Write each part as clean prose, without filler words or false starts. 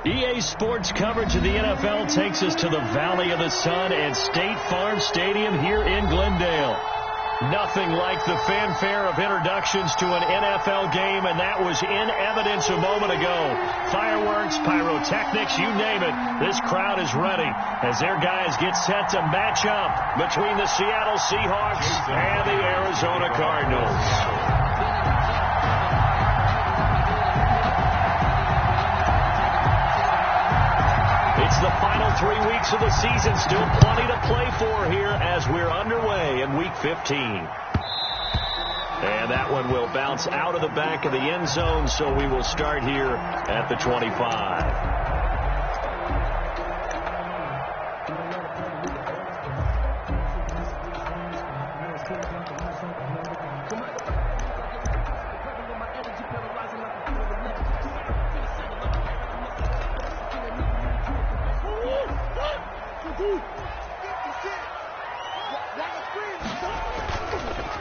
EA Sports coverage of the NFL takes us to the Valley of the Sun and State Farm Stadium here in Glendale. Nothing like the fanfare of introductions to an NFL game, and that was in evidence a moment ago. Fireworks, pyrotechnics, you name it. This crowd is ready as their guys get set to match up between the Seattle Seahawks and the Arizona Cardinals. It's the final 3 weeks of the season. Still plenty to play for here as we're underway in Week 15. And that one will bounce out of the back of the end zone, so we will start here at the 25.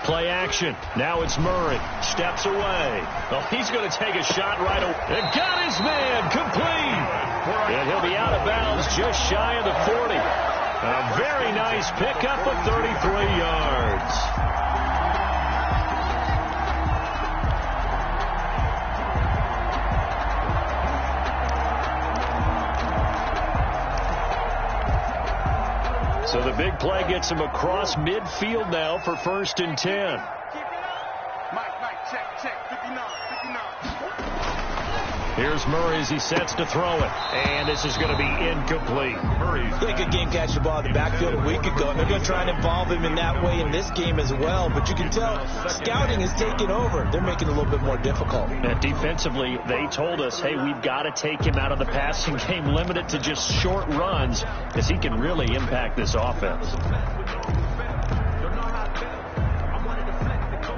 Play action. Now it's Murray. Steps away. Oh, he's going to take a shot right away. And got his man. Complete. And he'll be out of bounds just shy of the 40. A very nice pickup of 33 yards. So the big play gets him across midfield now for 1st and 10. Here's Murray as he sets to throw it. And this is going to be incomplete. Murray. He had a good game catching the ball in the backfield a week ago. And they're going to try and involve him in that way in this game as well. But you can tell scouting is taking over. They're making it a little bit more difficult. And defensively, they told us, hey, we've got to take him out of the passing game, limit it to just short runs, because he can really impact this offense.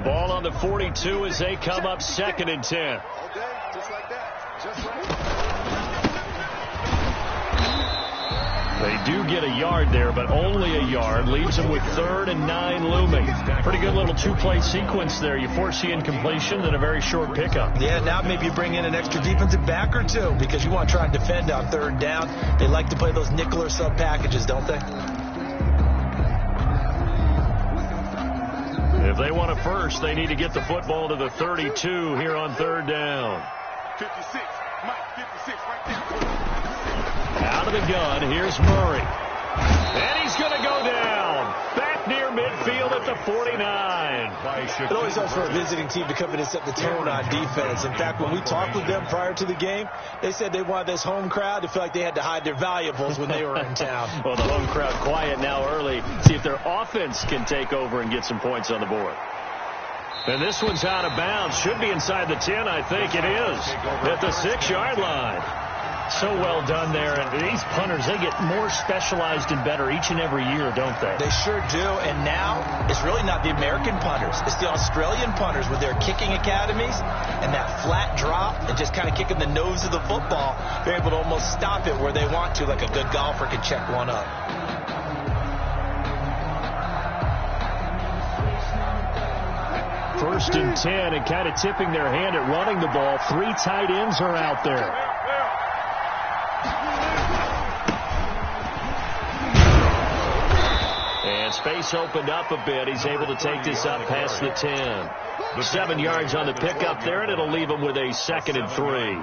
Ball on the 42 as they come up 2nd and 10. They do get a yard there, but only a yard. Leaves them with 3rd and 9 looming. Pretty good little two-play sequence there. You force the incompletion, then a very short pickup. Yeah, now maybe you bring in an extra defensive back or two because you want to try and defend on 3rd down. They like to play those nickel or sub packages, don't they? If they want a first, they need to get the football to the 32 here on 3rd down. 56, Mike, 56 right there. Out of the gun, here's Murray. And he's going to go down. Back near midfield at the 49. It always helps for a visiting team to come in and set the tone on defense. In fact, when we talked with them prior to the game, they said they wanted this home crowd to feel like they had to hide their valuables when they were in town. Well, the home crowd quiet now early. See if their offense can take over and get some points on the board. And this one's out of bounds. Should be inside the 10, I think it is. At the 6-yard line. So well done there. And these punters, they get more specialized and better each and every year, don't they? They sure do. And now it's really not the American punters. It's the Australian punters with their kicking academies and that flat drop and just kind of kicking the nose of the football. They're able to almost stop it where they want to, like a good golfer can check one up. First and 10, and kind of tipping their hand at running the ball. 3 tight ends are out there. And space opened up a bit. He's able to take this up past the 10. 7 yards on the pickup there, and it'll leave him with a 2nd and 3.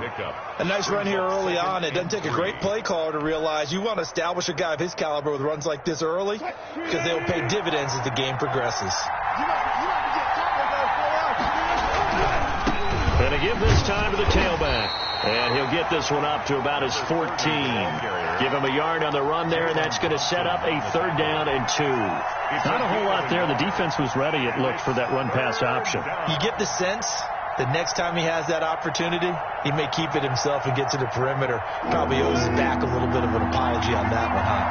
A nice run here early on. It doesn't take a great play caller to realize you want to establish a guy of his caliber with runs like this early because they will pay dividends as the game progresses. And to give this time to the tailback. And he'll get this one up to about his 14. Give him a yard on the run there, and that's going to set up a 3rd down and 2. Not a whole lot there. The defense was ready, it looked, for that run-pass option. You get the sense that next time he has that opportunity, he may keep it himself and get to the perimeter. Probably owes his back a little bit of an apology on that one, huh?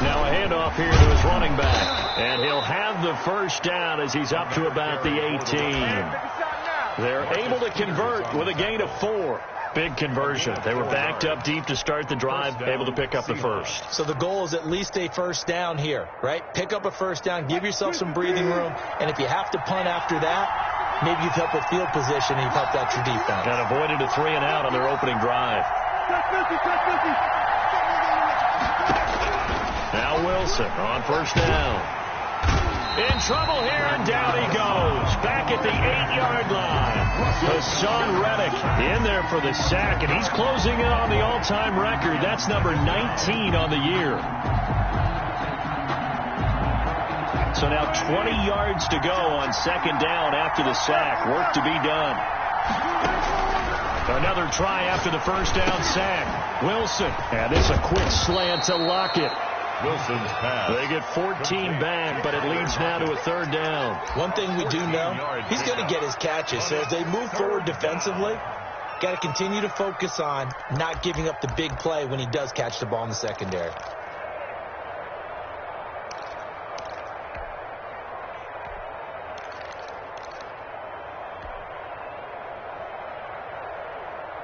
Now a handoff here to his running back. And he'll have the 1st down as he's up to about the 18. They're able to convert with a gain of 4. Big conversion. They were backed up deep to start the drive, able to pick up the 1st. So the goal is at least a 1st down here, right? Pick up a 1st down, give yourself some breathing room, and if you have to punt after that, maybe you've helped with field position and you've helped out your defense. And avoided a 3-and-out on their opening drive. Now Wilson on first down. In trouble here, and down he goes. Back at the 8-yard line. Hassan Reddick in there for the sack, and he's closing in on the all-time record. That's number 19 on the year. So now 20 yards to go on second down after the sack. Work to be done. Another try after the first down sack. Wilson, and it's a quick slant to Lockett. Wilson's pass. They get 14 back, but it leads now to a third down. One thing we do know, he's going to get his catches. So as they move forward defensively, got to continue to focus on not giving up the big play when he does catch the ball in the secondary.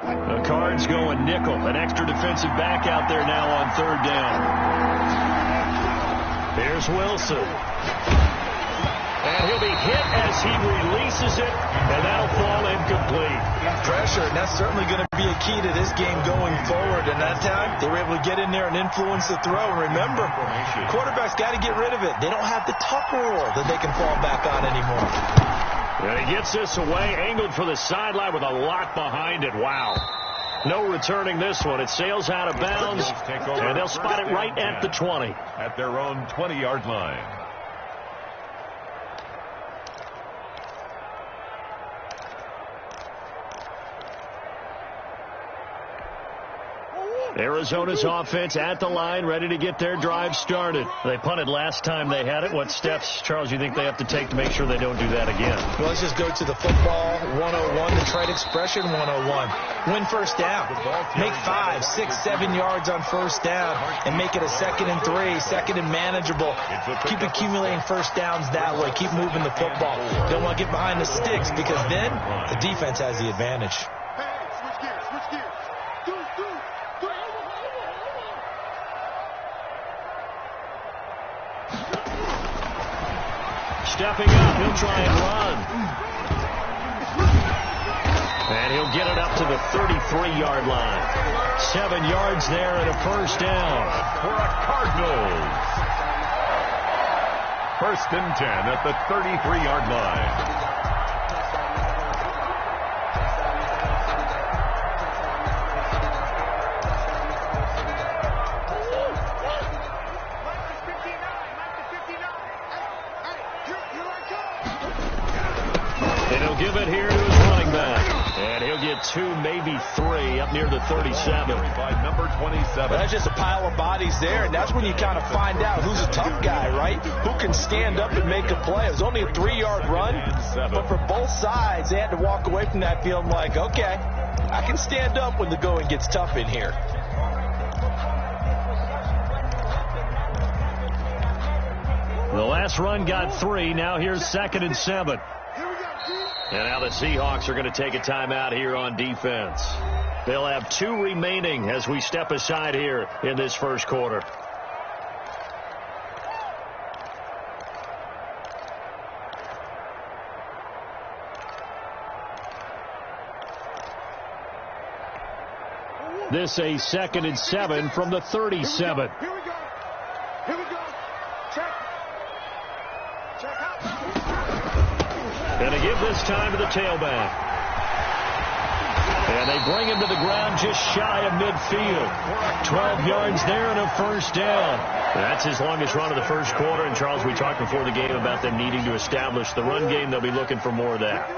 The Cards going nickel. An extra defensive back out there now on third down. Here's Wilson. And he'll be hit as he releases it, and that'll fall incomplete. Pressure, and that's certainly going to be a key to this game going forward. And that time, they were able to get in there and influence the throw. And remember, quarterbacks got to get rid of it. They don't have the Tucker rule that they can fall back on anymore. And he gets this away, angled for the sideline with a lot behind it. Wow. No returning this one. It sails out of bounds, and they'll spot it right at the 20. At their own 20-yard line. Arizona's offense at the line, ready to get their drive started. They punted last time they had it. What steps, Charles, you think they have to take to make sure they don't do that again? Well, let's just go to the football 101, the trade expression 101. Win first down. Make 5, 6, 7 yards on first down and make it a 2nd and 3, 2nd and manageable. Keep accumulating first downs that way. Keep moving the football. Don't want to get behind the sticks because then the defense has the advantage. Stepping up, he'll try and run. And he'll get it up to the 33-yard line. 7 yards there and a first down. For a Cardinals. 1st and 10 at the 33-yard line. Give it here to his running back. And he'll get 2, maybe 3 up near the 37. By number 27. That's just a pile of bodies there, and that's when you kind of find out who's a tough guy, right? Who can stand up and make a play. It was only a 3-yard run, but for both sides, they had to walk away from that field like, okay, I can stand up when the going gets tough in here. The last run got 3. Now here's 2nd and 7. And now the Seahawks are going to take a timeout here on defense. They'll have 2 remaining as we step aside here in this first quarter. This a 2nd and 7 from the 37. Here we go. Here we go. Check. Check out. And they give this time to the tailback. And they bring him to the ground just shy of midfield. 12 yards there and a first down. That's his longest run of the first quarter. And, Charles, we talked before the game about them needing to establish the run game. They'll be looking for more of that.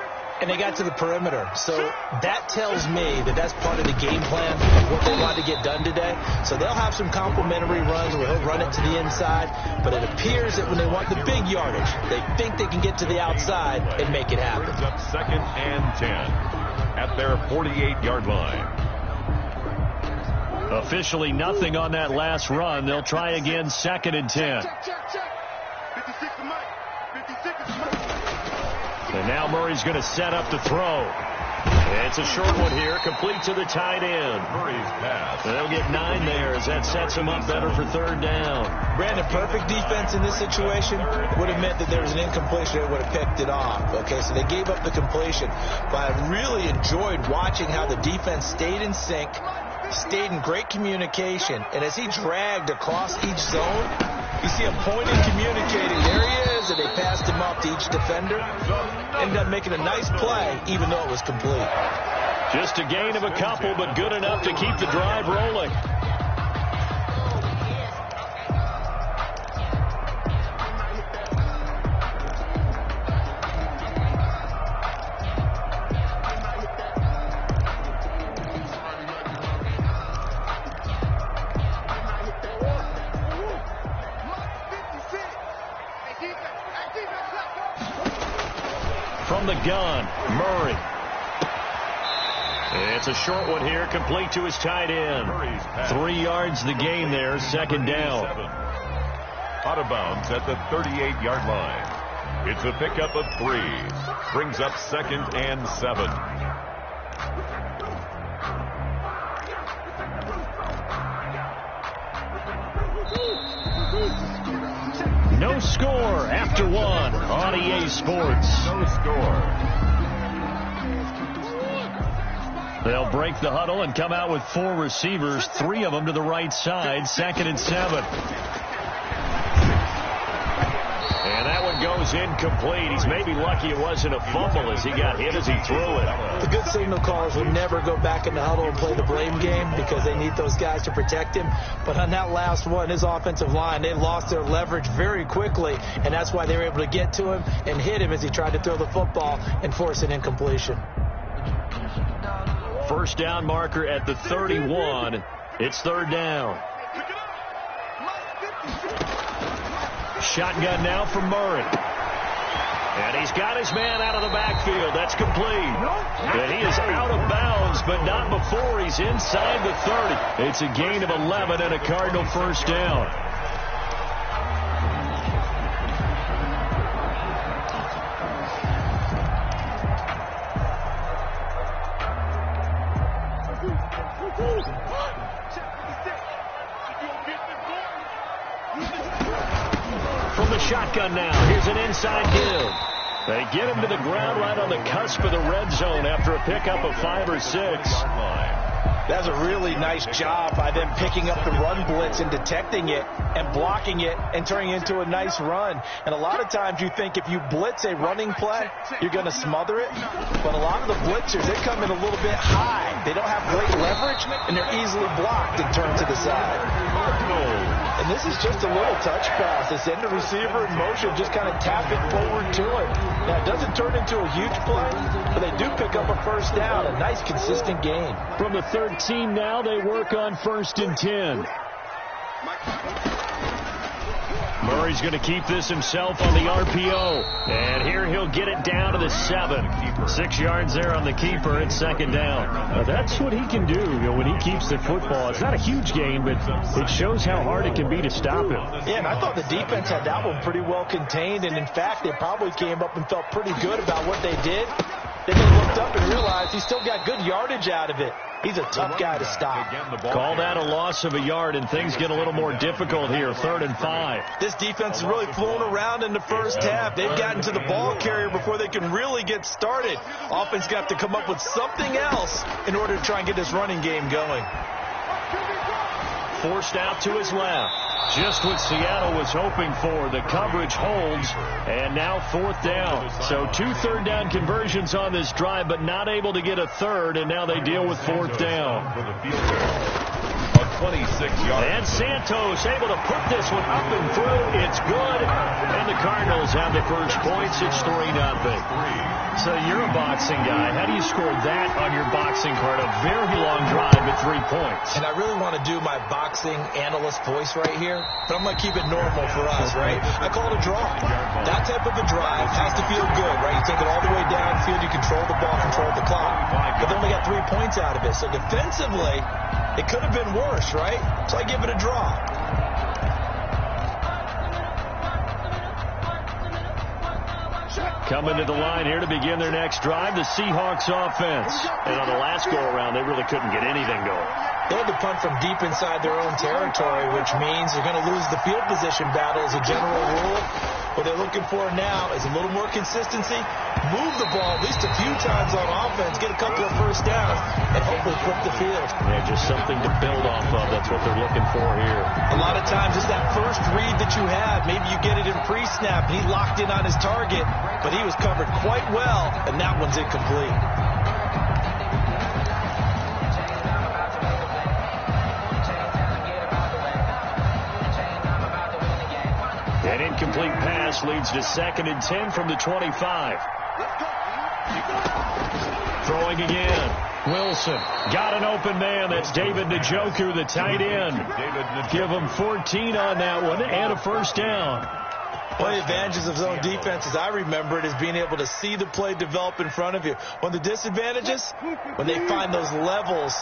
And they got to the perimeter. So that tells me that that's part of the game plan, what they want to get done today. So they'll have some complementary runs where he'll run it to the inside. But it appears that when they want the big yardage, they think they can get to the outside and make it happen. Up 2nd and 10 at their 48-yard line. Officially nothing on that last run. They'll try again 2nd and 10. Check. 56 to Mike. 56 to Mike. And now Murray's going to set up to throw. It's a short one here, complete to the tight end. Murray's pass. They'll get 9 there as that sets them up better for third down. Brandon, perfect defense in this situation would have meant that there was an incompletion. They would have picked it off. Okay, so they gave up the completion. But I really enjoyed watching how the defense stayed in sync, stayed in great communication. And as he dragged across each zone, you see him pointing, communicating. There he is, and they passed him up to each defender. Ended up making a nice play, even though it was complete. Just a gain of a couple, but good enough to keep the drive rolling. From the gun, Murray. It's a short one here, complete to his tight end. 3 yards the gain there, second down. Out of bounds at the 38-yard line. It's a pickup of 3. Brings up 2nd and 7. No score after 1 on EA Sports. No score. They'll break the huddle and come out with 4 receivers, 3 of them to the right side, 2nd and 7. And that one goes incomplete. He's maybe lucky it wasn't a fumble as he got hit as he threw it. The good signal callers will never go back in the huddle and play the blame game because they need those guys to protect him. But on that last one, his offensive line, they lost their leverage very quickly, and that's why they were able to get to him and hit him as he tried to throw the football and force an incompletion. First down marker at the 31. It's third down. Shotgun now from Murray. And he's got his man out of the backfield. That's complete. And he is out of bounds, but not before he's inside the 30. It's a gain of 11 and a Cardinal first down. From the shotgun now, here's an inside give. They get him to the ground right on the cusp of the red zone after a pickup of 5 or 6. That's a really nice job by them picking up the run blitz and detecting it and blocking it and turning it into a nice run. And a lot of times you think if you blitz a running play, you're going to smother it. But a lot of the blitzers, they come in a little bit high. They don't have great leverage, and they're easily blocked and turned to the side. And this is just a little touch pass. They send the receiver in motion, just kind of tap it forward to him. Now, it doesn't turn into a huge play, but they do pick up a first down, a nice, consistent gain. From the 13 now, they work on 1st and 10. Murray's going to keep this himself on the RPO. And here he'll get it down to the 7. 6 yards there on the keeper. It's second down. Now that's what he can do, when he keeps the football. It's not a huge gain, but it shows how hard it can be to stop him. Yeah, and I thought the defense had that one pretty well contained. And, in fact, they probably came up and felt pretty good about what they did. Then they looked up and realized he still got good yardage out of it. He's a tough guy to stop. Call that a loss of a yard, and things get a little more difficult here. 3rd and 5. This defense has really flown around in the first half. They've gotten to the ball carrier before they can really get started. Offense got to come up with something else in order to try and get this running game going. Forced out to his left. Just what Seattle was hoping for. The coverage holds, and now 4th down. So 2 third-down conversions on this drive, but not able to get a third, and now they deal with 4th down. 26-yard. And Santos able to put this one up and through. It's good, and the Cardinals have the first points. It's 3-0. So you're a boxing guy. How do you score that on your boxing card? A very long drive at 3 points. And I really want to do my boxing analyst voice right here, but I'm going to keep it normal for us, right? I call it a drive. That type of a drive has to feel good, right? You take it all the way downfield, you control the ball, control the clock. But they only got 3 points out of it. So defensively, it could have been worse, right? So I give it a draw. Coming to the line here to begin their next drive, the Seahawks offense. And on the last go-around, they really couldn't get anything going. They had to punt from deep inside their own territory, which means they're going to lose the field position battle as a general rule. What they're looking for now is a little more consistency, move the ball at least a few times on offense, get a couple of first downs, and hopefully flip the field. Yeah, just something to build off of. That's what they're looking for here. A lot of times it's that first read that you have. Maybe you get it in pre-snap, and he locked in on his target, but he was covered quite well, and that one's incomplete. An incomplete pass leads to 2nd and 10 from the 25. Throwing again. Wilson got an open man. That's David Njoku, the tight end. Give him 14 on that one and a first down. One of the advantages of zone defense, as I remember it, is being able to see the play develop in front of you. One of the disadvantages, when they find those levels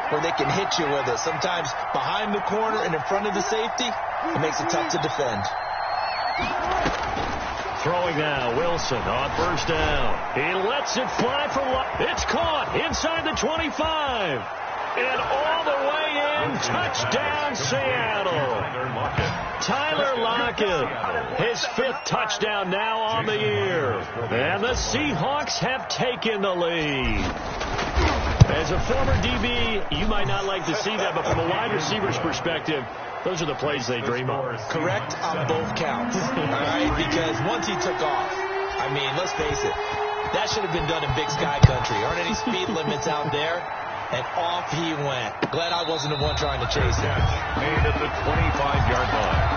where they can hit you with it. Sometimes behind the corner and in front of the safety, it makes it tough to defend. Throwing now, Wilson on first down. He lets it fly for it's caught inside the 25. And all the way in, touchdown Seattle. Tyler Lockett, his 5th touchdown now on the year. And the Seahawks have taken the lead. As a former DB, you might not like to see that, but from a wide receiver's perspective, those are the plays they dream of. Correct on both counts. All right, because once he took off, I mean, let's face it, that should have been done in Big Sky Country. Aren't any speed limits out there? And off he went. Glad I wasn't the one trying to chase him. Made at the 25-yard line.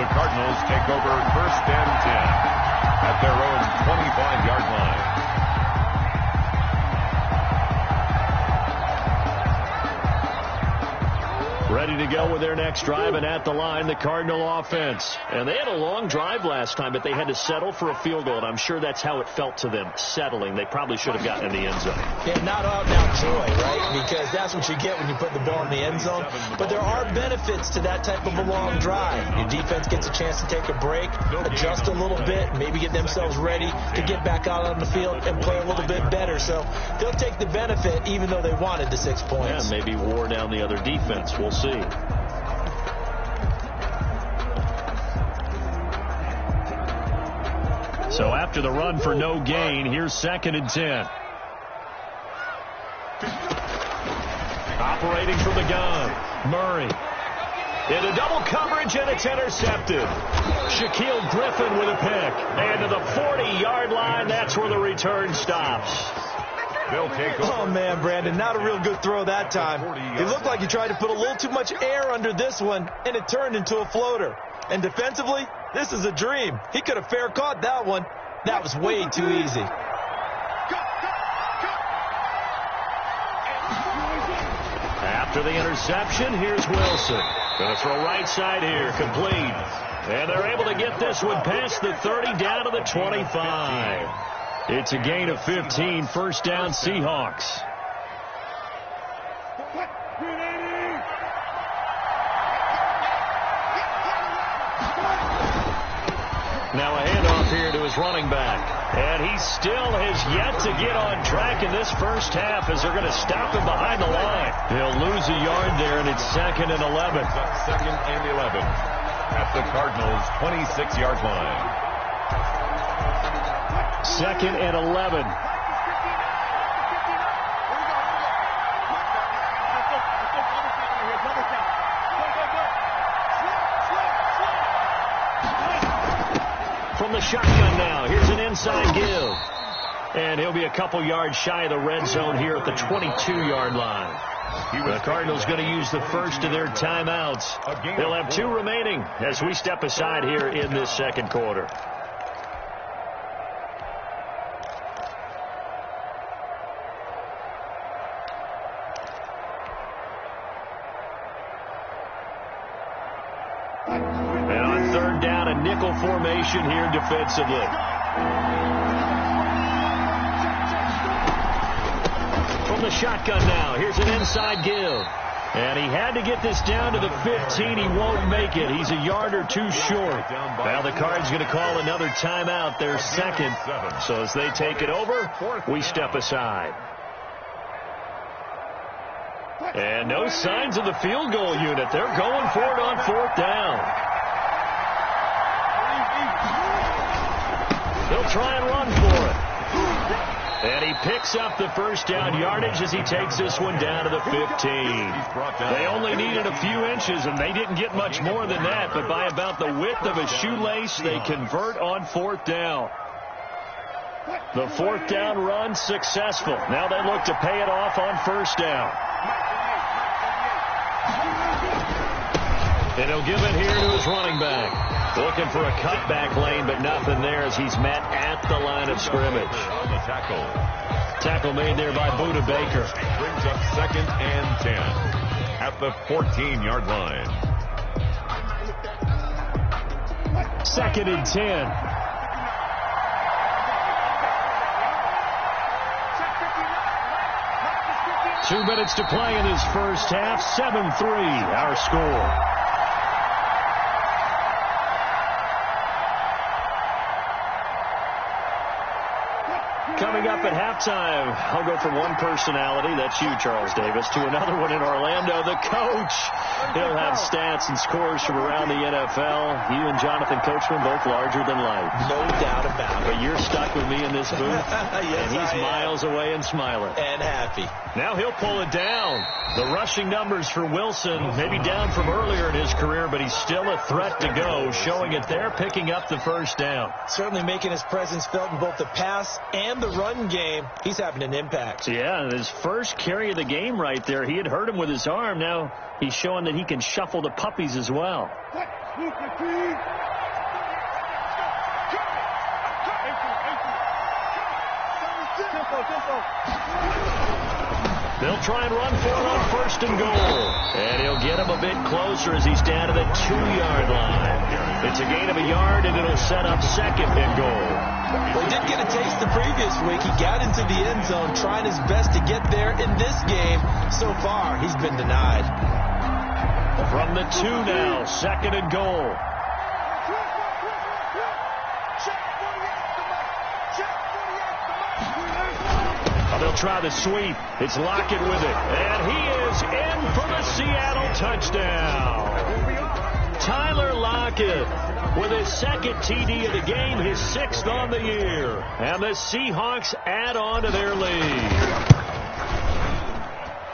The Cardinals take over 1st and 10 at their own 25-yard line. Ready to go with their next drive, and at the line, the Cardinal offense. And they had a long drive last time, but they had to settle for a field goal, and I'm sure that's how it felt to them, settling. They probably should have gotten in the end zone. Yeah, not out now joy, right? Because that's what you get when you put the ball in the end zone. But there are benefits to that type of a long drive. Your defense gets a chance to take a break, adjust a little bit, maybe get themselves ready to get back out on the field and play a little bit better. So they'll take the benefit even though they wanted the 6 points. Yeah, maybe wore down the other defense. We'll see. So after the run for no gain, here's 2nd and 10. Operating from the gun, Murray. Into double coverage, and it's intercepted. Shaquille Griffin with a pick. And to the 40-yard line, that's where the return stops. Oh, man, Brandon, not a real good throw that time. It looked like he tried to put a little too much air under this one, and it turned into a floater. And defensively, this is a dream. He could have fair caught that one. That was way too easy. After the interception, here's Wilson. Going to throw right side here, complete. And they're able to get this one past the 30 down to the 25. It's a gain of 15, first down Seahawks. Now a handoff here to his running back. And he still has yet to get on track in this first half as they're going to stop him behind the line. He'll lose a yard there, and it's 2nd and 11. 2nd and 11 at the Cardinals' 26-yard line. 2nd and 11. From the shotgun now, here's an inside give. And he'll be a couple yards shy of the red zone here at the 22-yard line. The Cardinals going to use the first of their timeouts. They'll have 2 remaining as we step aside here in this second quarter. Nickel formation here defensively. From the shotgun now, here's an inside give. And he had to get this down to the 15. He won't make it. He's a yard or two short. Now the Cards going to call another timeout, their second. So as they take it over, we step aside. And no signs of the field goal unit. They're going for it on fourth down. They'll try and run for it. And he picks up the first down yardage as he takes this one down to the 15. They only needed a few inches, and they didn't get much more than that. But by about the width of a shoelace, they convert on fourth down. The fourth down run successful. Now they look to pay it off on first down. And he'll give it here to his running back. Looking for a cutback lane, but nothing there as he's met at the line of scrimmage. Tackle made there by Buda Baker. Brings up 2nd and 10 at the 14-yard line. 2nd and 10. Two minutes to play in this first half. 7-3 our score. Coming up at halftime, I'll go from one personality, that's you, Charles Davis, to another one in Orlando, the coach. He'll have stats and scores from around the NFL. You and Jonathan Coachman, both larger than life. No doubt about it. But you're stuck with me in this booth, yes, and he's miles away and smiling. And happy. Now he'll pull it down. The rushing numbers for Wilson, maybe down from earlier in his career, but he's still a threat to go, showing it there, picking up the first down. Certainly making his presence felt in both the pass and the run game. He's having an impact. Yeah, and his first carry of the game right there, he had hurt him with his arm. Now he's showing that he can shuffle the puppies as well. They'll try and run for it on first and goal. And he'll get him a bit closer as he's down to the 2-yard line. It's a gain of a yard, and it'll set up 2nd and goal. Well, he did get a taste the previous week. He got into the end zone, trying his best to get there in this game. So far, he's been denied. From the 2 now, 2nd and goal. They'll try the sweep. It's Lockett with it. And he is in for the Seattle touchdown. Tyler Lockett with his 2nd TD of the game, his 6th on the year. And the Seahawks add on to their lead.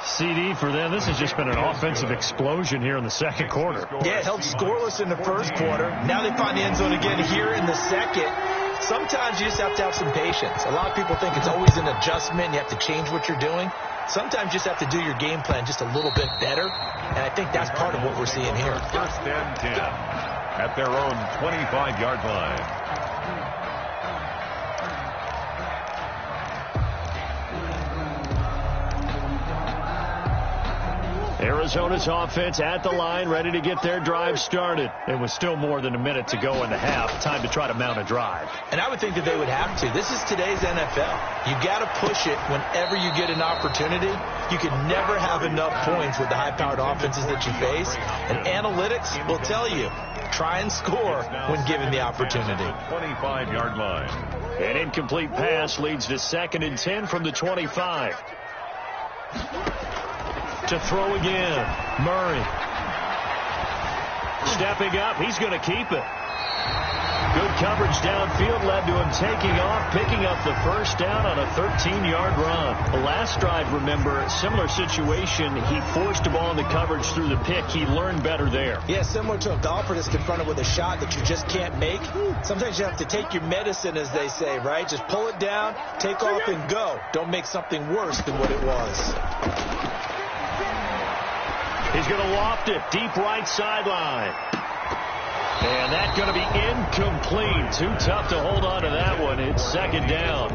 CD for them. This has just been an offensive explosion here in the second quarter. Yeah, it held scoreless in the first quarter. Now they find the end zone again here in the second. Sometimes you just have to have some patience. A lot of people think it's always an adjustment. You have to change what you're doing. Sometimes you just have to do your game plan just a little bit better. And I think that's part of what we're seeing here. 1st and 10 at their own 25-yard line. Arizona's offense at the line, ready to get their drive started. It was still more than a minute to go in the half. Time to try to mount a drive. And I would think that they would have to. This is today's NFL. You got to push it whenever you get an opportunity. You can never have enough points with the high-powered offenses that you face. And analytics will tell you, try and score when given the opportunity. 25-yard line. An incomplete pass leads to 2nd and 10 from the 25. To throw again, Murray. Stepping up, he's going to keep it. Good coverage downfield led to him taking off, picking up the first down on a 13-yard run. The last drive, remember, similar situation. He forced the ball into coverage through the pick. He learned better there. Yeah, similar to a golfer that's confronted with a shot that you just can't make. Sometimes you have to take your medicine, as they say, right? Just pull it down, take off, and go. Don't make something worse than what it was. He's going to loft it deep right sideline. And that's going to be incomplete. Too tough to hold on to that one. It's 2nd down.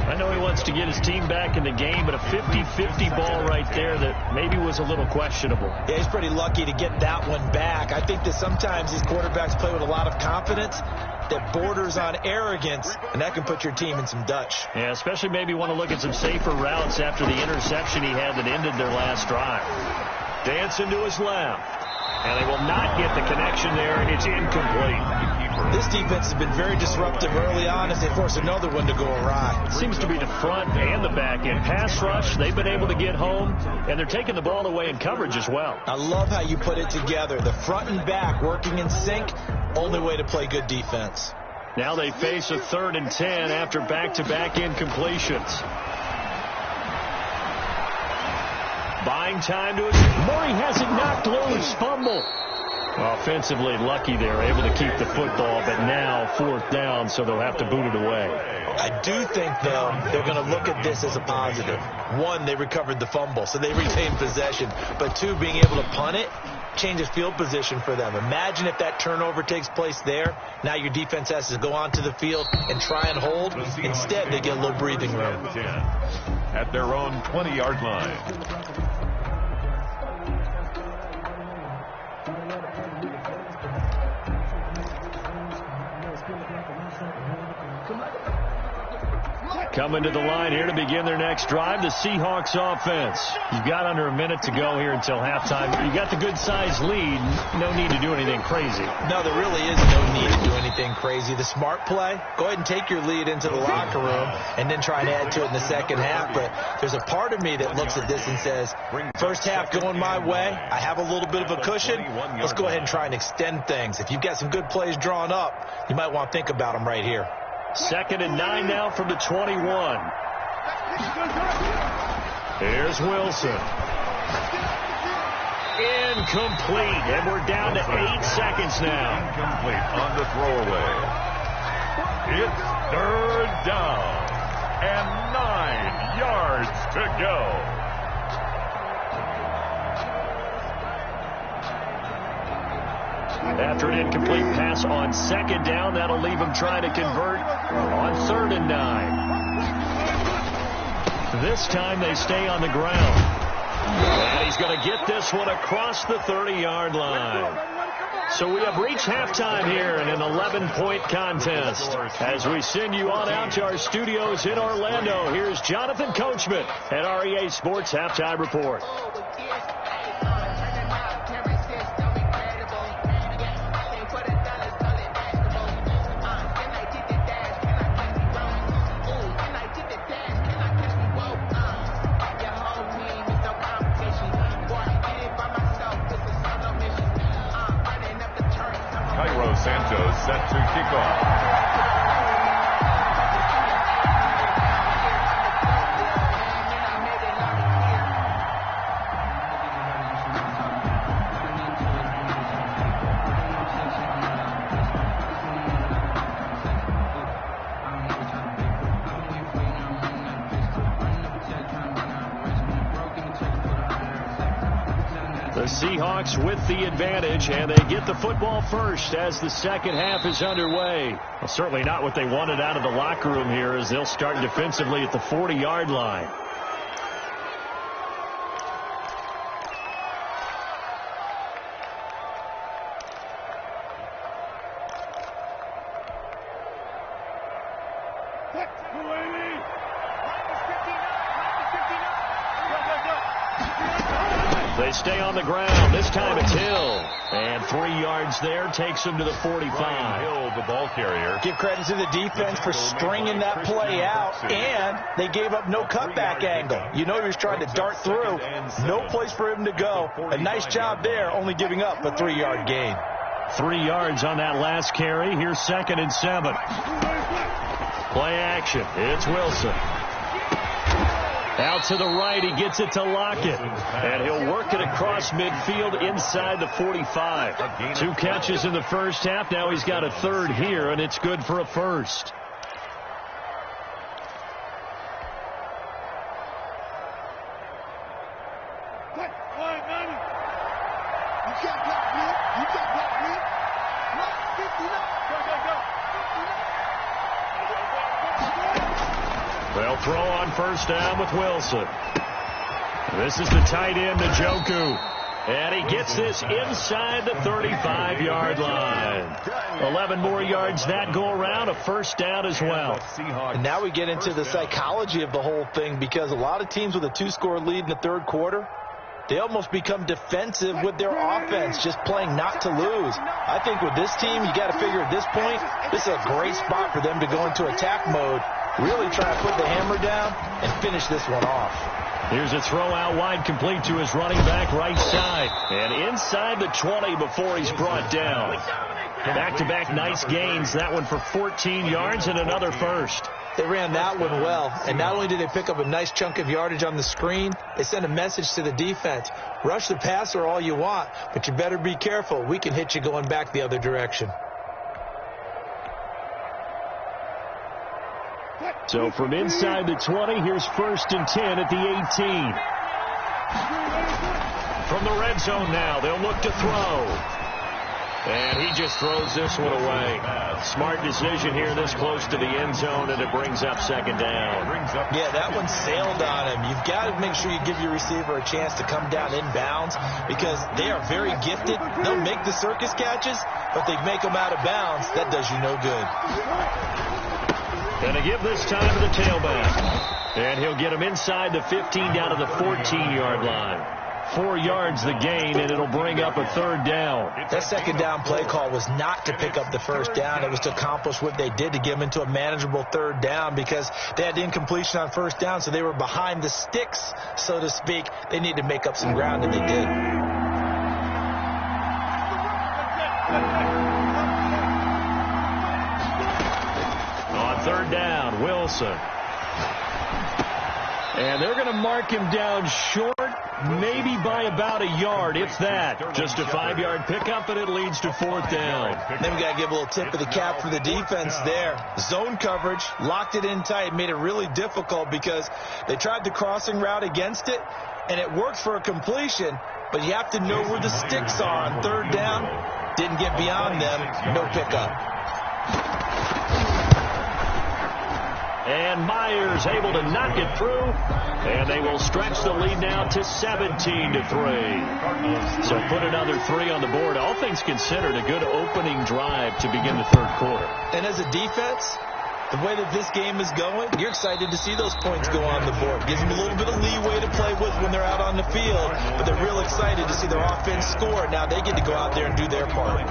I know he wants to get his team back in the game, but a 50-50 ball right there that maybe was a little questionable. Yeah, he's pretty lucky to get that one back. I think that sometimes these quarterbacks play with a lot of confidence that borders on arrogance, and that can put your team in some Dutch. Yeah, especially maybe want to look at some safer routes after the interception he had that ended their last drive. Dancing to his left. And they will not get the connection there. It's incomplete. This defense has been very disruptive early on as they force another one to go awry. Seems to be the front and the back end. Pass rush, they've been able to get home, and they're taking the ball away in coverage as well. I love how you put it together. The front and back working in sync, only way to play good defense. Now they face a 3rd and 10 after back-to-back incompletions. Buying time to it. Murray has it knocked loose. Fumble. Offensively lucky they're able to keep the football, but now 4th down, so they'll have to boot it away. I do think, though, they're going to look at this as a positive. 1, they recovered the fumble, so they retained possession. But 2, being able to punt it changes field position for them. Imagine if that turnover takes place there. Now your defense has to go onto the field and try and hold. Instead, they get a little breathing room. At their own 20-yard line. Coming to the line here to begin their next drive, the Seahawks offense. You've got under a minute to go here until halftime. You got the good-sized lead. No need to do anything crazy. No, there really is no need to do anything crazy. The smart play, go ahead and take your lead into the locker room and then try and add to it in the second half. But there's a part of me that looks at this and says, first half going my way. I have a little bit of a cushion. Let's go ahead and try and extend things. If you've got some good plays drawn up, you might want to think about them right here. 2nd and 9 now from the 21. Here's Wilson. Incomplete, and we're down to 8 seconds now. Incomplete on the throwaway. It's 3rd down and 9 yards to go. After an incomplete pass on 2nd down, that'll leave him trying to convert on 3rd and 9. This time they stay on the ground. And he's going to get this one across the 30-yard line. So we have reached halftime here in an 11-point contest. As we send you on out to our studios in Orlando, here's Jonathan Coachman at REA Sports Halftime Report. Santos set to kick off. The Seahawks with the advantage, and they get the football first as the second half is underway. Well, certainly not what they wanted out of the locker room here, as they'll start defensively at the 40-yard line. They stay on the ground. This time it's Hill. And 3 yards there takes him to the 45. Hill, the ball carrier. Give credit to the defense for stringing that play out, and they gave up no cutback angle. You know he was trying to dart through. No place for him to go. A nice job there, only giving up a 3-yard gain. 3 yards on that last carry. Here's 2nd and 7. Play action. It's Wilson. Out to the right, he gets it to Lockett. And he'll work it across midfield inside the 45. 2 catches in the first half. Now he's got a 3rd here, and it's good for a 1st. They'll throw on first down with Wilson. This is the tight end, Njoku. And he gets this inside the 35-yard line. 11 more yards that go around, a first down as well. And now we get into the psychology of the whole thing, because a lot of teams with a 2-score lead in the 3rd quarter, they almost become defensive with their offense, just playing not to lose. I think with this team, you got to figure at this point, this is a great spot for them to go into attack mode, really try to put the hammer down and finish this one off. Here's a throw out wide, complete to his running back right side. And inside the 20 before he's brought down. Back-to-back nice gains. That one for 14 yards and another first. They ran that one well, and not only did they pick up a nice chunk of yardage on the screen, they sent a message to the defense. Rush the passer all you want, but you better be careful. We can hit you going back the other direction. So from inside the 20, here's 1st and 10 at the 18. From the red zone now, they'll look to throw. And he just throws this one away. Smart decision here this close to the end zone, and it brings up 2nd down. Yeah, that one sailed on him. You've got to make sure you give your receiver a chance to come down inbounds because they are very gifted. They'll make the circus catches, but they make them out of bounds. That does you no good. Going to give this time to the tailback. And he'll get him inside the 15 down to the 14-yard line. 4 yards the gain, and it'll bring up a 3rd down. That 2nd down play call was not to pick up the 1st down. It was to accomplish what they did to get them into a manageable 3rd down because they had incompletion on 1st down, so they were behind the sticks, so to speak. They needed to make up some ground, and they did. On 3rd down, Wilson. And they're going to mark him down short, maybe by about a yard, if that. Just a 5-yard pickup, and it leads to 4th down. Then we got to give a little tip of the cap for the defense there. Zone coverage, locked it in tight, made it really difficult because they tried the crossing route against it, and it worked for a completion, but you have to know where the sticks are on 3rd down. Didn't get beyond them, no pickup. And Myers able to knock it through. And they will stretch the lead now to 17-3. So put another 3 on the board. All things considered, a good opening drive to begin the 3rd quarter. And as a defense, the way that this game is going, you're excited to see those points go on the board. Gives them a little bit of leeway to play with when they're out on the field. But they're real excited to see their offense score. Now they get to go out there and do their part.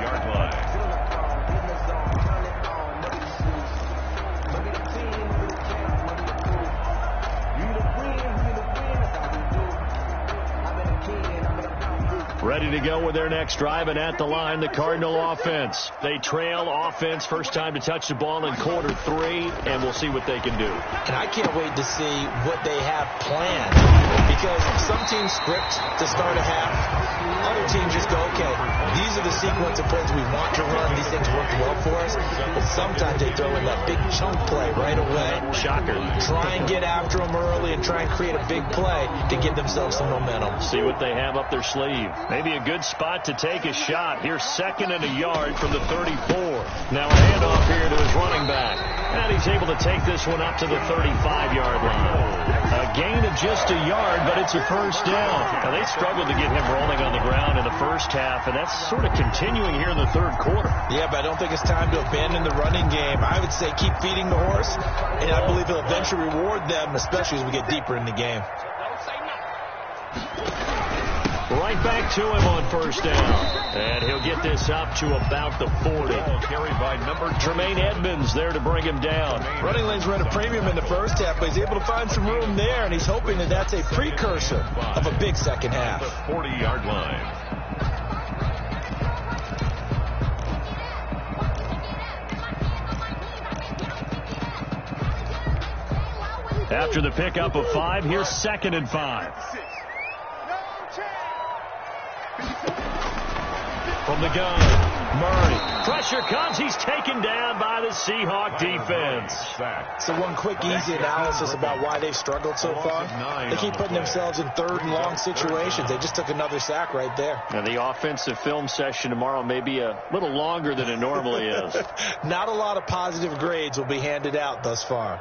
Ready to go with their next drive, and at the line, the Cardinal offense. They trail offense, first time to touch the ball in quarter 3, and we'll see what they can do. And I can't wait to see what they have planned, because some teams script to start a half. Other teams just go, okay, these are the sequence of plays we want to run. These things work well for us. But sometimes they throw in that big chunk play right away. Shocker. Try and get after them early and try and create a big play to give themselves some momentum. See what they have up their sleeve. Maybe a good spot to take a shot. Here's 2nd and a yard from the 34. Now a handoff here to his running back. And he's able to take this one up to the 35-yard line. A gain of just a yard, but it's a 1st down. Now they struggled to get him rolling on the ground in the 1st half, and that's sort of continuing here in the 3rd quarter. Yeah, but I don't think it's time to abandon the running game. I would say keep feeding the horse, and I believe it'll eventually reward them, especially as we get deeper in the game. Right back to him on 1st down. And he'll get this up to about the 40. Carried by number Tremaine Edmonds there to bring him down. Running lanes run a premium in the 1st half, but he's able to find some room there, and he's hoping that that's a precursor of a big 2nd half. the 40-yard line. After the pickup of 5, here's 2nd and 5. From the gun, Murray. Pressure comes. He's taken down by the Seahawk defense. So one quick, easy analysis about why they've struggled so far. They keep putting themselves in 3rd and long situations. They just took another sack right there. Now, the offensive film session tomorrow may be a little longer than it normally is. Not a lot of positive grades will be handed out thus far.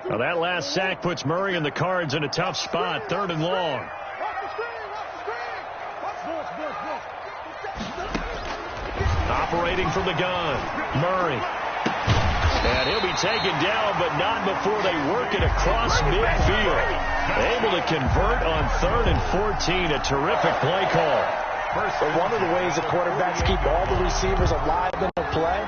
Now that last sack puts Murray and the Cards in a tough spot, 3rd and long. Operating from the gun, Murray. And he'll be taken down, but not before they work it across midfield. Able to convert on 3rd and 14. A terrific play call. But one of the ways the quarterbacks keep all the receivers alive in the play,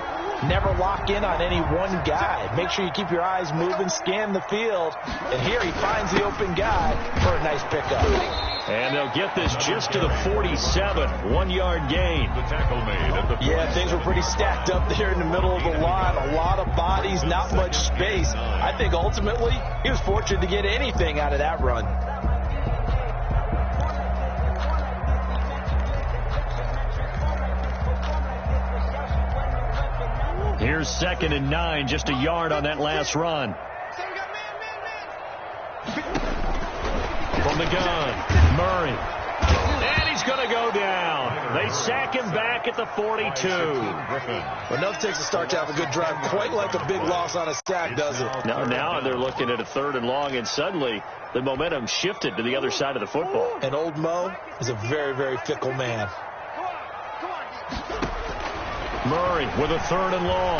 never lock in on any one guy. Make sure you keep your eyes moving, scan the field. And here he finds the open guy for a nice pickup. And they'll get this just to the 47. 1-yard gain. The tackle made at the Yeah, things were pretty stacked up there in the middle of the line. A lot of bodies, not much space. I think ultimately he was fortunate to get anything out of that run. Here's 2nd and 9, just a yard on that last run. From the gun, Murray. And he's going to go down. They sack him back at the 42. Well, enough takes a start to have a good drive, quite like a big loss on a sack, does it? Now they're looking at a 3rd and long, and suddenly the momentum shifted to the other side of the football. And old Mo is a very, very fickle man. Murray with a 3rd and long.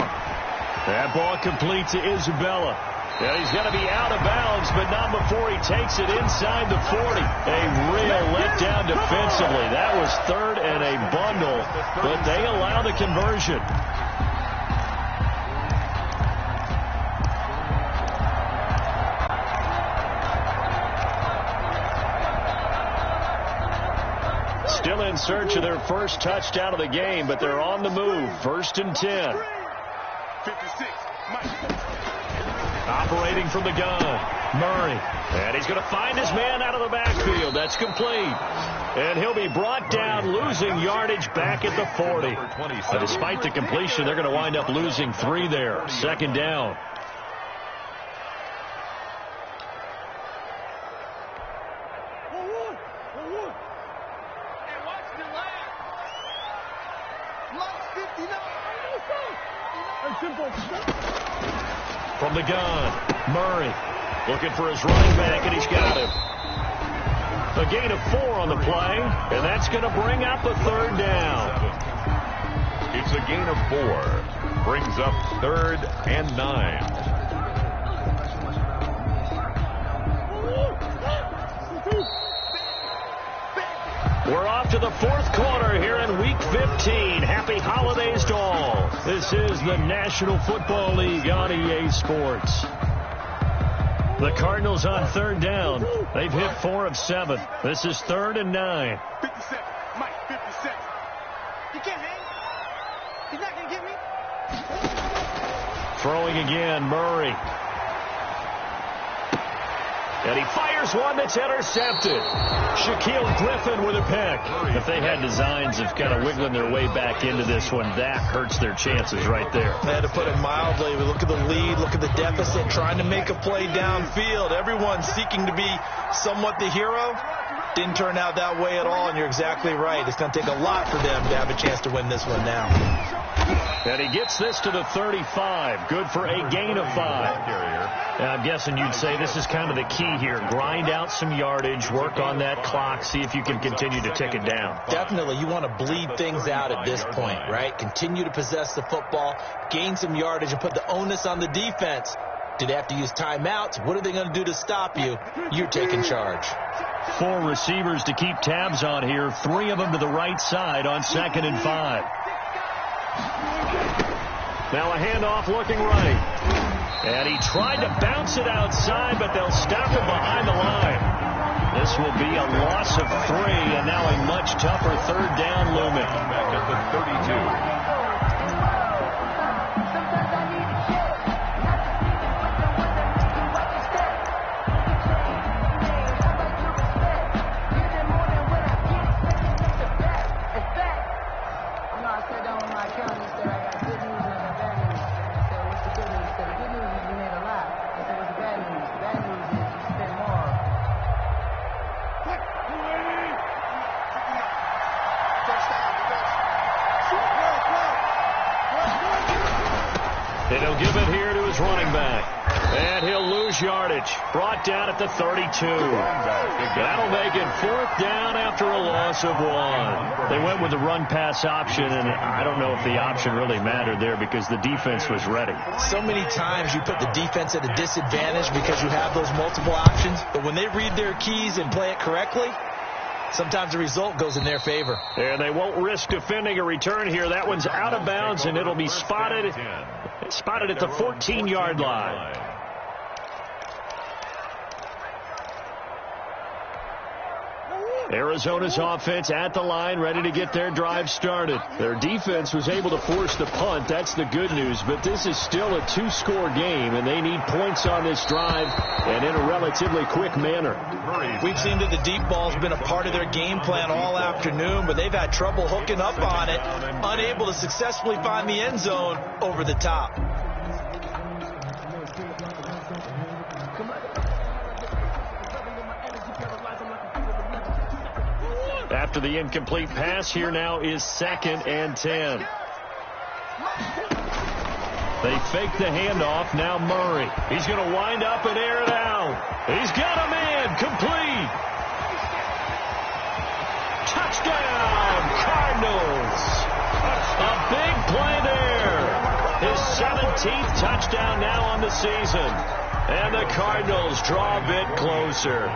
That ball complete to Isabella. And he's going to be out of bounds, but not before he takes it inside the 40. A real letdown defensively. That was 3rd and a bundle, but they allow the conversion. Still in search of their first touchdown of the game, but they're on the move. 1st and 10. 56, Mike. Operating from the gun, Murray. And he's going to find his man out of the backfield. That's complete. And he'll be brought down, losing yardage back at the 40. But despite the completion, they're going to wind up losing 3 there. 2nd down. From the gun, Murray looking for his running back, and he's got him. A gain of 4 on the play, and that's going to bring up a 3rd down. It's a gain of 4. Brings up 3rd and 9. We're off to the 4th quarter here in Week 15. Happy holidays to all. This is the National Football League on EA Sports. The Cardinals on 3rd down. They've hit 4 of 7. This is 3rd and 9. 57, Mike, 57. You can't hang. He's not going to get me. Throwing again, Murray. And he fires one that's intercepted. Shaquille Griffin with a pick. If they had designs of kind of wiggling their way back into this one, that hurts their chances right there. They had to put it mildly. We look at the lead, look at the deficit, trying to make a play downfield. Everyone seeking to be somewhat the hero. Didn't turn out that way at all, and you're exactly right. It's going to take a lot for them to have a chance to win this one now. And he gets this to the 35. Good for a gain of 5. I'm guessing you'd say this is kind of the key here. Grind out some yardage, work on that clock, see if you can continue to tick it down. Definitely. You want to bleed things out at this point, right? Continue to possess the football, gain some yardage, and put the onus on the defense. Do they have to use timeouts? What are they going to do to stop you? You're taking charge. 4 receivers to keep tabs on here. 3 of them to the right side on 2nd and 5. Now a handoff looking right. And he tried to bounce it outside, but they'll stop him behind the line. This will be a loss of 3, and now a much tougher 3rd down looming. Back at the 32. And he'll give it here to his running back. And he'll lose yardage. Brought down at the 32. That'll make it 4th down after a loss of 1. They went with the run-pass option, and I don't know if the option really mattered there because the defense was ready. So many times you put the defense at a disadvantage because you have those multiple options, but when they read their keys and play it correctly, sometimes the result goes in their favor. And they won't risk defending a return here. That one's out of bounds, and it'll be spotted at the 14-yard line. Arizona's offense at the line, ready to get their drive started. Their defense was able to force the punt. That's the good news, but this is still a 2-score game, and they need points on this drive and in a relatively quick manner. We've seen that the deep ball's been a part of their game plan all afternoon, but they've had trouble hooking up on it, unable to successfully find the end zone over the top. After the incomplete pass, here now is 2nd and 10. They fake the handoff. Now Murray. He's going to wind up and air it out. He's got a man. Complete. Touchdown, Cardinals. A big play there. His 17th touchdown now on the season. And the Cardinals draw a bit closer.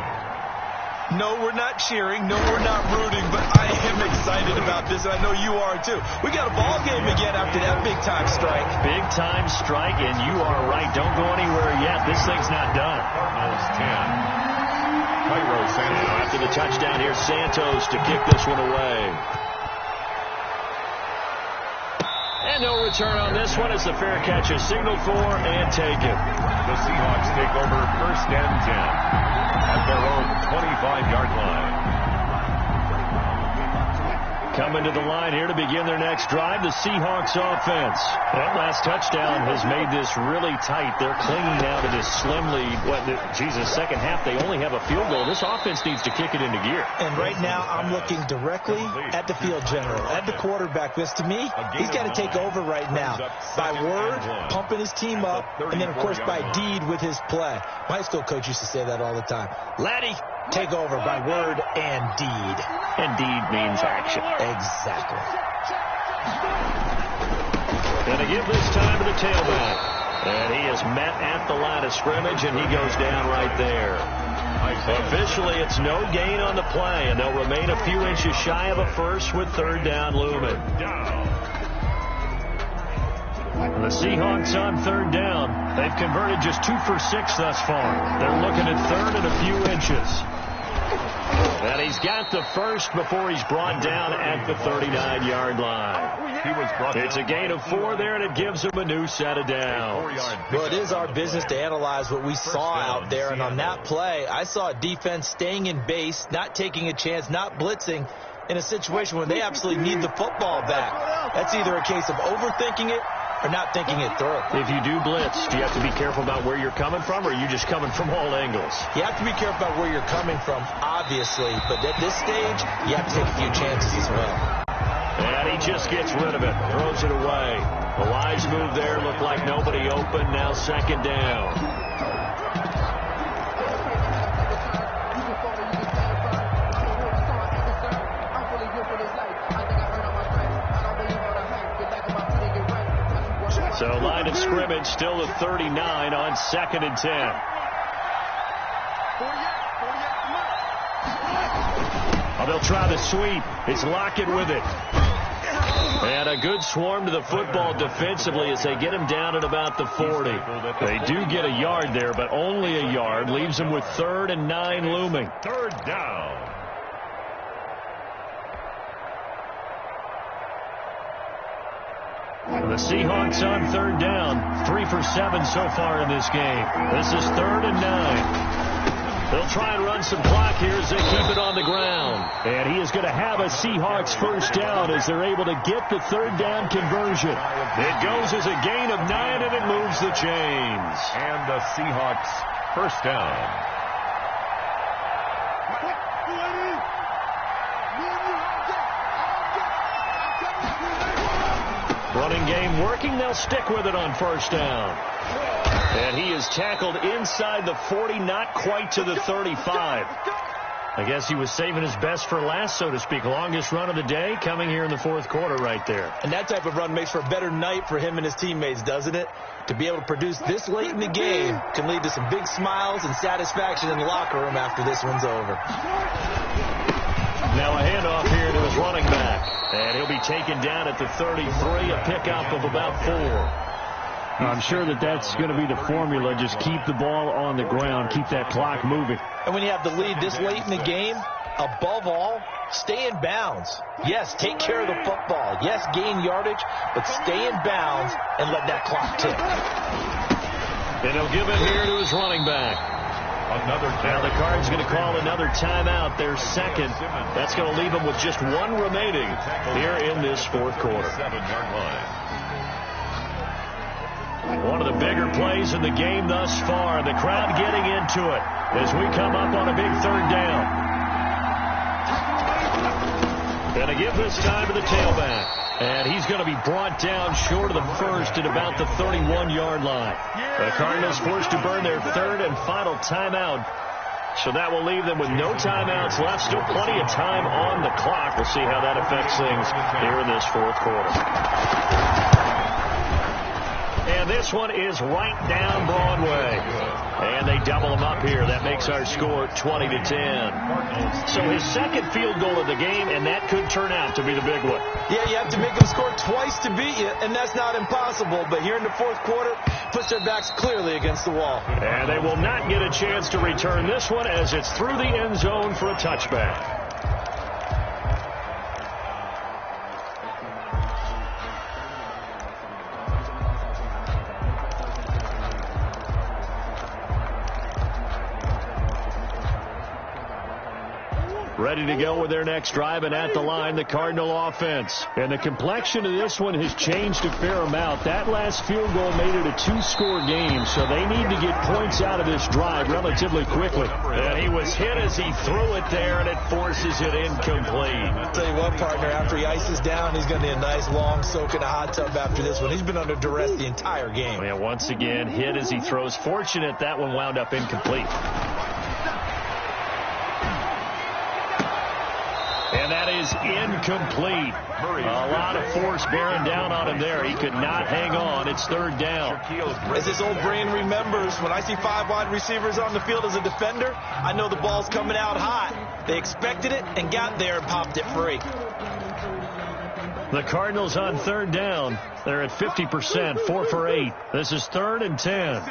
No, we're not cheering. No, we're not rooting, but I am excited about this, and I know you are too. We got a ball game again after that big-time strike. Big-time strike, and you are right. Don't go anywhere yet. This thing's not done. Cardinals 10. Cairo Santos. After the touchdown here, Santos to kick this one away. And no return on this one as the fair catch is signaled for and taken. The Seahawks take over 1st and 10 at their own 25-yard line. Coming to the line here to begin their next drive, the Seahawks offense. That last touchdown has made this really tight. They're clinging now to this slim lead. Second half, they only have a field goal. This offense needs to kick it into gear. And right now, I'm looking directly at the field general, at the quarterback. Because to me, he's got to take over right now. By word, pumping his team up, and then, of course, by deed with his play. My high school coach used to say that all the time. Laddie, take over by word and deed. And deed means action. Exactly. And they give this time to the tailback. And he is met at the line of scrimmage, and he goes down right there. Officially, it's no gain on the play, and they'll remain a few inches shy of a first with 3rd down looming. The Seahawks on 3rd down. They've converted just 2 for 6 thus far. They're looking at 3rd and a few inches. And he's got the first before he's brought down at the 39-yard line. It's a gain of 4 there, and it gives him a new set of downs. Well, it is our business to analyze what we saw out there, and on that play, I saw a defense staying in base, not taking a chance, not blitzing in a situation where they absolutely need the football back. That's either a case of overthinking it or not thinking it through. If you do blitz, do you have to be careful about where you're coming from, or are you just coming from all angles? You have to be careful about where you're coming from, obviously, but at this stage, you have to take a few chances as well. And he just gets rid of it, throws it away. A wise move there, looked like nobody open, now 2nd down. So line of scrimmage still at 39 on 2nd and 10. Oh, they'll try the sweep. It's Lockett with it. And a good swarm to the football defensively as they get him down at about the 40. They do get a yard there, but only a yard. Leaves them with 3rd and 9 looming. 3rd down. The Seahawks on 3rd down. 3 for 7 so far in this game. This is 3rd and 9. They'll try and run some clock here as they keep it on the ground. And he is going to have a Seahawks 1st down as they're able to get the 3rd down conversion. It goes as a gain of 9, and it moves the chains. And the Seahawks 1st down. Running game working. They'll stick with it on first down. And he is tackled inside the 40, not quite to the 35. I guess he was saving his best for last, so to speak. Longest run of the day coming here in the fourth quarter right there. And that type of run makes for a better night for him and his teammates, doesn't it? To be able to produce this late in the game can lead to some big smiles and satisfaction in the locker room after this one's over. Now a handoff here to his running back. And he'll be taken down at the 33, a pickup of about 4. I'm sure that's going to be the formula. Just keep the ball on the ground. Keep that clock moving. And when you have the lead this late in the game, above all, stay in bounds. Yes, take care of the football. Yes, gain yardage, but stay in bounds and let that clock tick. And he'll give it here to his running back. Now the Cards going to call another timeout, their second. That's going to leave them with just one remaining here in this fourth quarter. One of the bigger plays in the game thus far. The crowd getting into it as we come up on a big third down. And a give this time to the tailback. And he's going to be brought down short of the first at about the 31-yard line. The Cardinals forced to burn their third and final timeout. So that will leave them with no timeouts left. Still plenty of time on the clock. We'll see how that affects things here in this fourth quarter. And this one is right down Broadway. And they double them up here. That makes our score 20-10. So his second field goal of the game, and that could turn out to be the big one. Yeah, you have to make them score twice to beat you, and that's not impossible. But here in the fourth quarter, puts their backs clearly against the wall. And they will not get a chance to return this one as it's through the end zone for a touchback. Ready to go with their next drive, and at the line, the Cardinal offense. And the complexion of this one has changed a fair amount. That last field goal made it a two-score game, so they need to get points out of this drive relatively quickly. And he was hit as he threw it there, and it forces it incomplete. I'll tell you what, partner, after he ices down, he's going to need a nice long soak in a hot tub after this one. He's been under duress the entire game. Yeah, once again, hit as he throws. Fortunate that one wound up incomplete. And that is incomplete. A lot of force bearing down on him there. He could not hang on. It's third down. As his old brain remembers, when I see 5 wide receivers on the field as a defender, I know the ball's coming out hot. They expected it and got there and popped it free. The Cardinals on third down. They're at 50%, 4 for 8. This is 3rd and 10.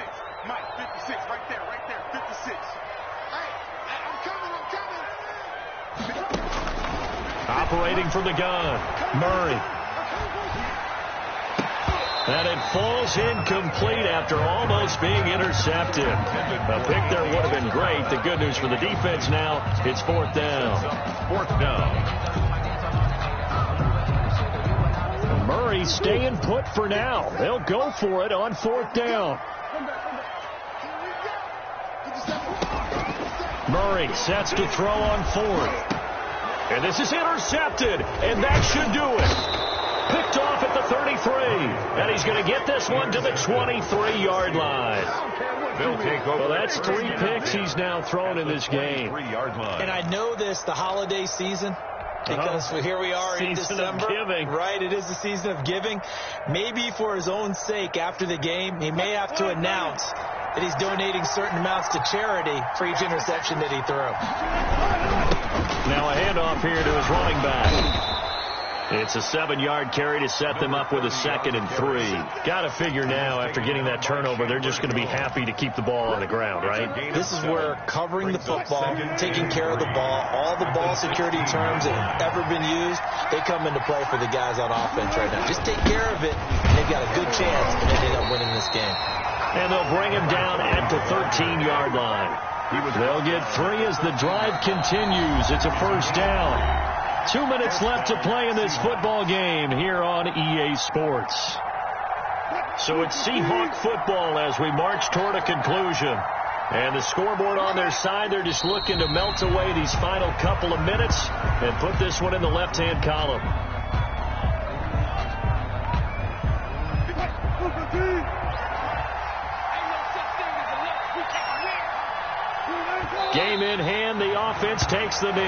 Operating from the gun, Murray. And it falls incomplete after almost being intercepted. A pick there would have been great. The good news for the defense now, it's 4th down. 4th down. Murray staying put for now. They'll go for it on 4th down. Murray sets to throw on 4th. And this is intercepted, and that should do it. Picked off at the 33, and he's going to get this one to the 23-yard line. They'll take over. Well, that's 3 picks he's now thrown in this game. 3-yard line. And I know this, the holiday season, because here we are in December. Of giving. Right, it is the season of giving. Maybe for his own sake after the game, he may have to announce that he's donating certain amounts to charity for each interception that he threw. Now a handoff here to his running back. It's a 7-yard carry to set them up with a 2nd and 3. Got to figure now, after getting that turnover, they're just going to be happy to keep the ball on the ground, right? This is where covering the football, taking care of the ball, all the ball security terms that have ever been used, they come into play for the guys on offense right now. Just take care of it, and they've got a good chance of ending up winning this game. And they'll bring him down at the 13-yard line. They'll get 3 as the drive continues. It's a 1st down. 2 minutes left to play in this football game here on EA Sports. So it's Seahawk football as we march toward a conclusion. And the scoreboard on their side, they're just looking to melt away these final couple of minutes and put this one in the left-hand column. Game in hand, the offense takes the knee.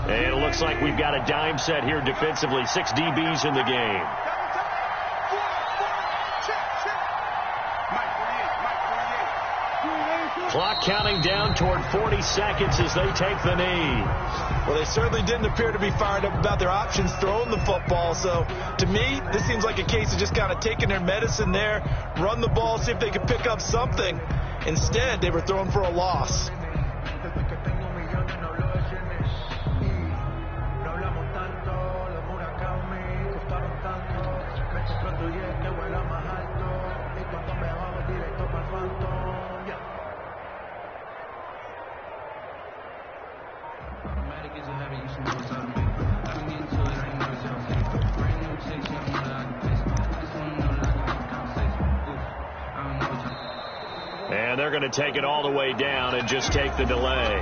And it looks like we've got a dime set here defensively. 6 DBs in the game. Clock counting down toward 40 seconds as they take the knee. Well, they certainly didn't appear to be fired up about their options throwing the football. So, to me, this seems like a case of just kind of taking their medicine there, run the ball, see if they could pick up something. Instead, they were throwing for a loss. And they're going to take it all the way down and just take the delay.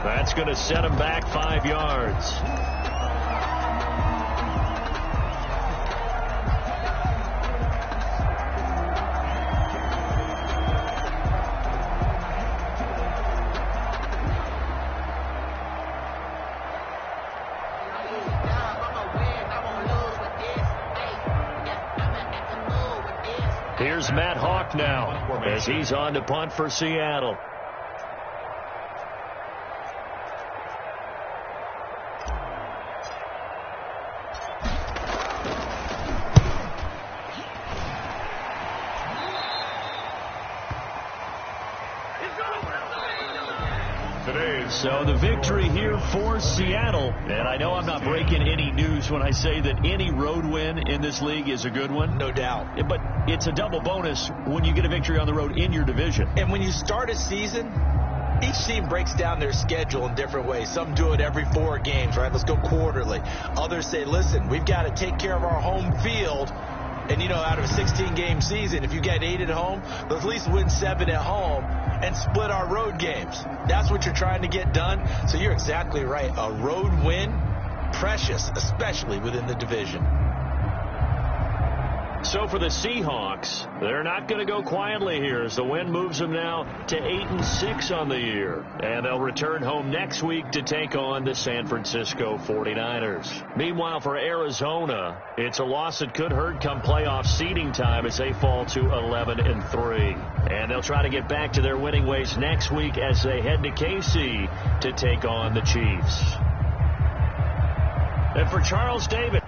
That's going to set them back 5 yards. Here's Matt Hawk now as he's on to punt for Seattle. So the victory here for Seattle. And I know I'm not breaking any news when I say that any road win in this league is a good one. No doubt. But it's a double bonus when you get a victory on the road in your division. And when you start a season, each team breaks down their schedule in different ways. Some do it every 4 games, right? Let's go quarterly. Others say, listen, we've got to take care of our home field. And, you know, out of a 16-game season, if you get 8 at home, let's at least win 7 at home and split our road games. That's what you're trying to get done. So you're exactly right. A road win, precious, especially within the division. So for the Seahawks, they're not going to go quietly here as the win moves them now to 8-6 on the year. And they'll return home next week to take on the San Francisco 49ers. Meanwhile, for Arizona, it's a loss that could hurt come playoff seeding time as they fall to 11-3. And they'll try to get back to their winning ways next week as they head to KC to take on the Chiefs. And for Charles Davis,